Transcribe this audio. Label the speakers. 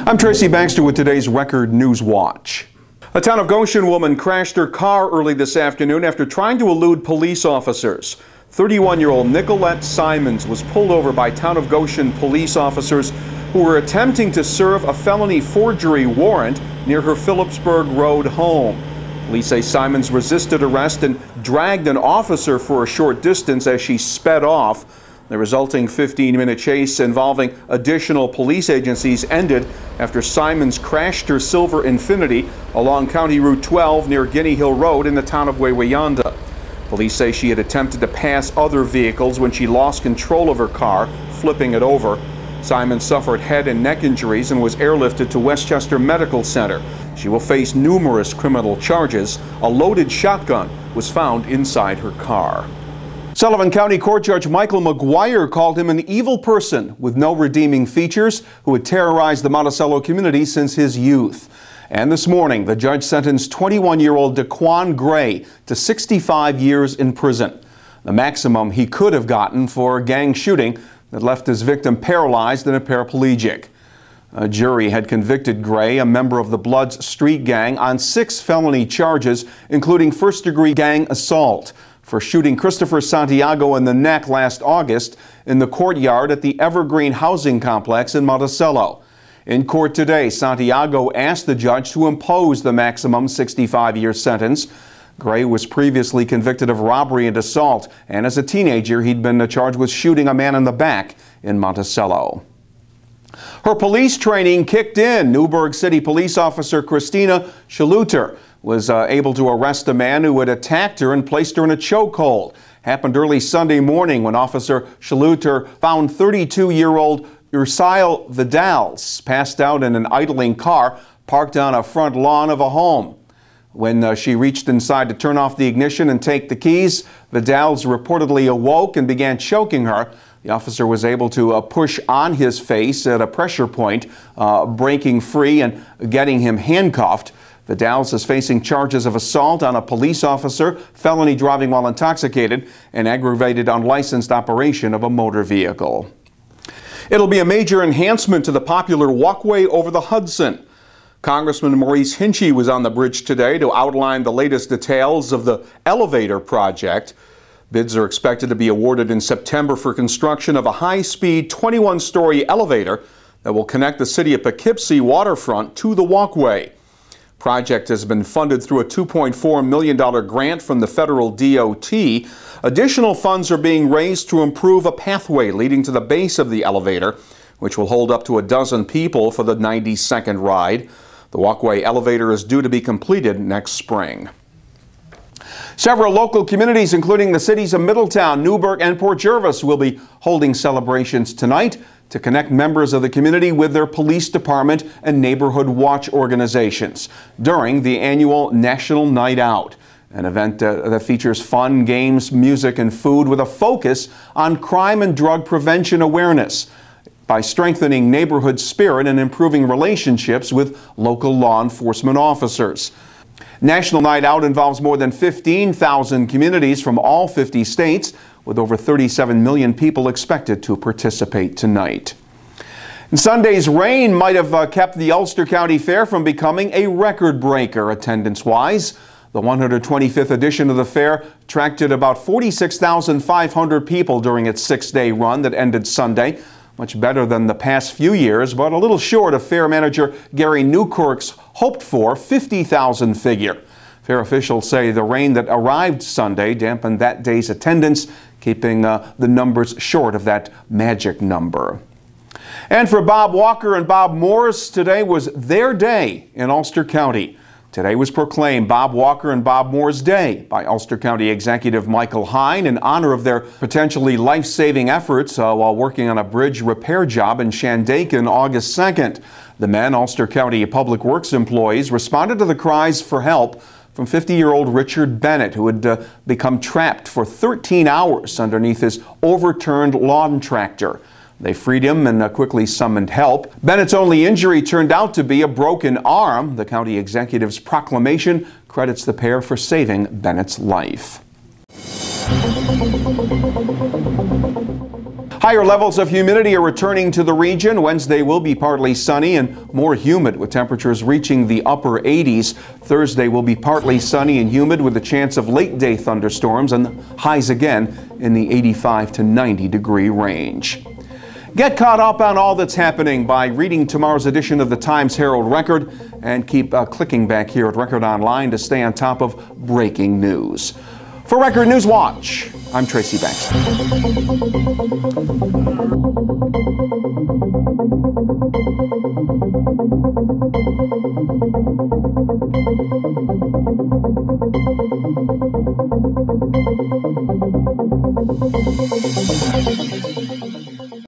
Speaker 1: I'm Tracy Baxter with today's Record Newswatch. A Town of Goshen woman crashed her car early this afternoon after trying to elude police officers. 31-year-old Nicolette Simons was pulled over by Town of Goshen police officers who were attempting to serve a felony forgery warrant near her Phillipsburg Road home. Police say Simons resisted arrest and dragged an officer for a short distance as she sped off. The resulting 15-minute chase involving additional police agencies ended after Simons crashed her silver Infiniti along County Route 12 near Guinea Hill Road in the town of Wawayanda. Police say she had attempted to pass other vehicles when she lost control of her car, flipping it over. Simons suffered head and neck injuries and was airlifted to Westchester Medical Center. She will face numerous criminal charges. A loaded shotgun was found inside her car. Sullivan County Court Judge Michael McGuire called him an evil person with no redeeming features who had terrorized the Monticello community since his youth. And this morning, the judge sentenced 21-year-old Daquan Gray to 65 years in prison, the maximum he could have gotten for a gang shooting that left his victim paralyzed and a paraplegic. A jury had convicted Gray, a member of the Bloods street gang, on 6 felony charges, including first-degree gang assault, for shooting Christopher Santiago in the neck last August in the courtyard at the Evergreen Housing Complex in Monticello. In court today, Santiago asked the judge to impose the maximum 65-year sentence. Gray was previously convicted of robbery and assault, and as a teenager, he'd been charged with shooting a man in the back in Monticello. Her police training kicked in. Newburgh City Police Officer Christina Shaluter was able to arrest a man who had attacked her and placed her in a chokehold. Happened early Sunday morning when Officer Shaluter found 32-year-old Ursail Vidals passed out in an idling car parked on a front lawn of a home. When she reached inside to turn off the ignition and take the keys, Vidals reportedly awoke and began choking her. The officer was able to push on his face at a pressure point, breaking free and getting him handcuffed. Vidals is facing charges of assault on a police officer, felony driving while intoxicated, and aggravated unlicensed operation of a motor vehicle. It'll be a major enhancement to the popular walkway over the Hudson. Congressman Maurice Hinchey was on the bridge today to outline the latest details of the elevator project. Bids are expected to be awarded in September for construction of a high-speed 21-story elevator that will connect the city of Poughkeepsie waterfront to the walkway. The project has been funded through a $2.4 million grant from the federal DOT. Additional funds are being raised to improve a pathway leading to the base of the elevator, which will hold up to a dozen people for the 90-second ride. The walkway elevator is due to be completed next spring. Several local communities, including the cities of Middletown, Newburgh, and Port Jervis, will be holding celebrations tonight to connect members of the community with their police department and neighborhood watch organizations during the annual National Night Out, an event that features fun, games, music, and food with a focus on crime and drug prevention awareness by strengthening neighborhood spirit and improving relationships with local law enforcement officers. National Night Out involves more than 15,000 communities from all 50 states, with over 37 million people expected to participate tonight. And Sunday's rain might have kept the Ulster County Fair from becoming a record breaker attendance-wise. The 125th edition of the fair attracted about 46,500 people during its 6-day run that ended Sunday. Much better than the past few years, but a little short of fair manager Gary Newkirk's hoped for 50,000 figure. Fair officials say the rain that arrived Sunday dampened that day's attendance, keeping the numbers short of that magic number. And for Bob Walker and Bob Morris, today was their day in Ulster County. Today was proclaimed Bob Walker and Bob Moore's Day by Ulster County Executive Michael Hine in honor of their potentially life-saving efforts while working on a bridge repair job in Shandaken August 2nd. The men, Ulster County Public Works employees, responded to the cries for help from 50-year-old Richard Bennett, who had become trapped for 13 hours underneath his overturned lawn tractor. They freed him and quickly summoned help. Bennett's only injury turned out to be a broken arm. The county executive's proclamation credits the pair for saving Bennett's life. Higher levels of humidity are returning to the region. Wednesday will be partly sunny and more humid with temperatures reaching the upper 80s. Thursday will be partly sunny and humid with a chance of late day thunderstorms and highs again in the 85 to 90 degree range. Get caught up on all that's happening by reading tomorrow's edition of the Times-Herald Record and keep clicking back here at Record Online to stay on top of breaking news. For Record Newswatch, I'm Tracy Baxter.